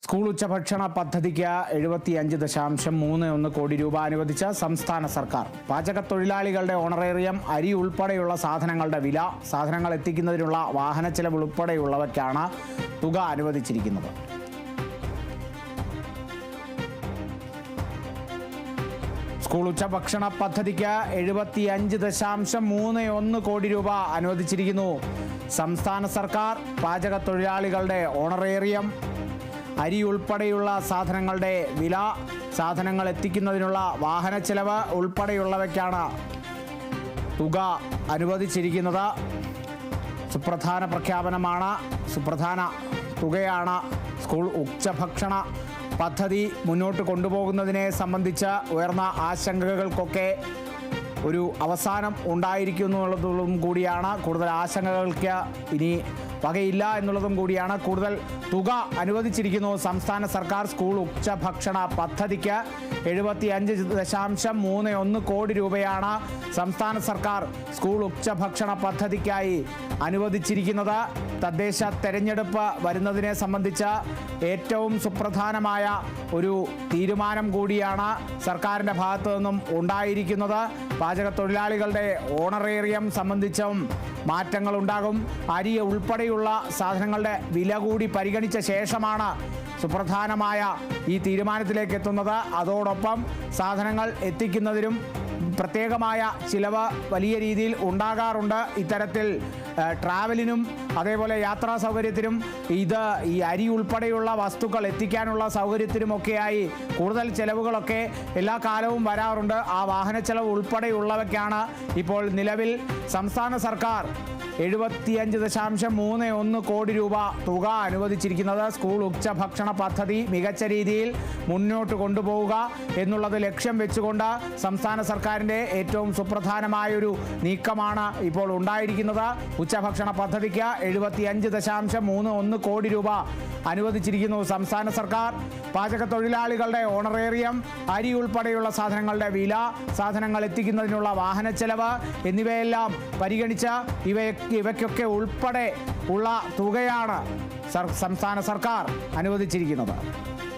School ഉച്ചഭക്ഷണ പദ്ധതിക്ക് 75.31 കോടി രൂപ അനുവദിച്ച സംസ്ഥാന സർക്കാർ. പാചകത്തൊഴിലാളികളുടെ ഓണറേറിയം, അരി ഉൾപ്പെടെയുള്ള സാധനങ്ങളുടെ വില, സാധനങ്ങൾ എത്തിക്കുന്നതിനുള്ള വാഹനച്ചെലവ് ഉൾപ്പെടെയുള്ളവയ്ക്കാണ് തുക അനുവദിച്ചിരിക്കുന്നത്. സ്കൂൾ ഉച്ചഭക്ഷണ പദ്ധതിക്ക് 75.31 കോടി രൂപ അനുവദിച്ചിരിക്കുന്നു സംസ്ഥാന സർക്കാർ. പാചകത്തൊഴിലാളികളുടെ ഓണറേറിയം, അരി ഉൾപ്പെടെയുള്ള സാധനങ്ങളുടെ വില, സാധനങ്ങൾ എത്തിക്കുന്നതിനുള്ള വാഹനച്ചെലവ് ഉൾപ്പെടെയുള്ളവയ്ക്കാണ് തുക അനുവദിച്ചിരിക്കുന്നത്. സുപ്രധാന പ്രഖ്യാപനമാണ്, സുപ്രധാന തുകയാണ്. സ്കൂൾ ഉച്ചഭക്ഷണ പദ്ധതി മുന്നോട്ട് കൊണ്ടുപോകുന്നതിനെ സംബന്ധിച്ച് ഉയർന്ന ആശങ്കകൾക്കൊക്കെ ഒരു അവസാനം ഉണ്ടായിരിക്കുന്നുള്ളതും കൂടിയാണ്. കൂടുതൽ ആശങ്കകൾക്ക് ഇനി വകയില്ല എന്നുള്ളതും കൂടിയാണ്. കൂടുതൽ തുക അനുവദിച്ചിരിക്കുന്നു സംസ്ഥാന സർക്കാർ. സ്കൂൾ ഉച്ചഭക്ഷണ പദ്ധതിക്ക് 75.31 കോടി രൂപയാണ് സംസ്ഥാന സർക്കാർ സ്കൂൾ ഉച്ചഭക്ഷണ പദ്ധതിക്കായി അനുവദിച്ചിരിക്കുന്നത്. തദ്ദേശ തെരഞ്ഞെടുപ്പ് വരുന്നതിനെ സംബന്ധിച്ച് ഏറ്റവും സുപ്രധാനമായ ഒരു തീരുമാനം കൂടിയാണ് സർക്കാരിൻ്റെ ഭാഗത്തു നിന്നും ഉണ്ടായിരിക്കുന്നത്. പാചകത്തൊഴിലാളികളുടെ ഓണറേറിയം സംബന്ധിച്ചും മാറ്റങ്ങളുണ്ടാകും. അരി ഉൾപ്പെടെയുള്ള സാധനങ്ങളുടെ വില കൂടി പരിഗണിച്ച ശേഷമാണ് സുപ്രധാനമായ ഈ തീരുമാനത്തിലേക്ക് എത്തുന്നത്. അതോടൊപ്പം സാധനങ്ങൾ എത്തിക്കുന്നതിനും പ്രത്യേകമായ ചിലവ് വലിയ രീതിയിൽ ഉണ്ടാകാറുണ്ട്. ഇത്തരത്തിൽ ട്രാവലിനും അതേപോലെ യാത്രാ സൗകര്യത്തിനും ഈ അരി ഉൾപ്പെടെയുള്ള വസ്തുക്കൾ എത്തിക്കാനുള്ള സൗകര്യത്തിനുമൊക്കെയായി കൂടുതൽ ചിലവുകളൊക്കെ എല്ലാ കാലവും വരാറുണ്ട്. ആ വാഹനച്ചെലവ് ഉൾപ്പെടെയുള്ളവയ്ക്കാണ് ഇപ്പോൾ നിലവിൽ സംസ്ഥാന സർക്കാർ 75.31 കോടി രൂപ തുക അനുവദിച്ചിരിക്കുന്നത്. സ്കൂൾ ഉച്ചഭക്ഷണ പദ്ധതി മികച്ച രീതിയിൽ മുന്നോട്ട് കൊണ്ടുപോവുക എന്നുള്ളത് ലക്ഷ്യം വെച്ചുകൊണ്ട് സംസ്ഥാന സർക്കാരിൻ്റെ ഏറ്റവും സുപ്രധാനമായൊരു നീക്കമാണ് ഇപ്പോൾ ഉണ്ടായിരിക്കുന്നത്. ഉച്ചഭക്ഷണ പദ്ധതിക്ക് 75.31 കോടി രൂപ അനുവദിച്ചിരിക്കുന്നു സംസ്ഥാന സർക്കാർ. പാചകത്തൊഴിലാളികളുടെ ഓണറേറിയം, അരി ഉൾപ്പെടെയുള്ള സാധനങ്ങളുടെ വില, സാധനങ്ങൾ എത്തിക്കുന്നതിനുള്ള വാഹനച്ചെലവ് എന്നിവയെല്ലാം പരിഗണിച്ച് ഇവയ്ക്കൊക്കെ ഉൾപ്പെടെ ഉള്ള തുകയാണ് സംസ്ഥാന സർക്കാർ അനുവദിച്ചിരിക്കുന്നത്.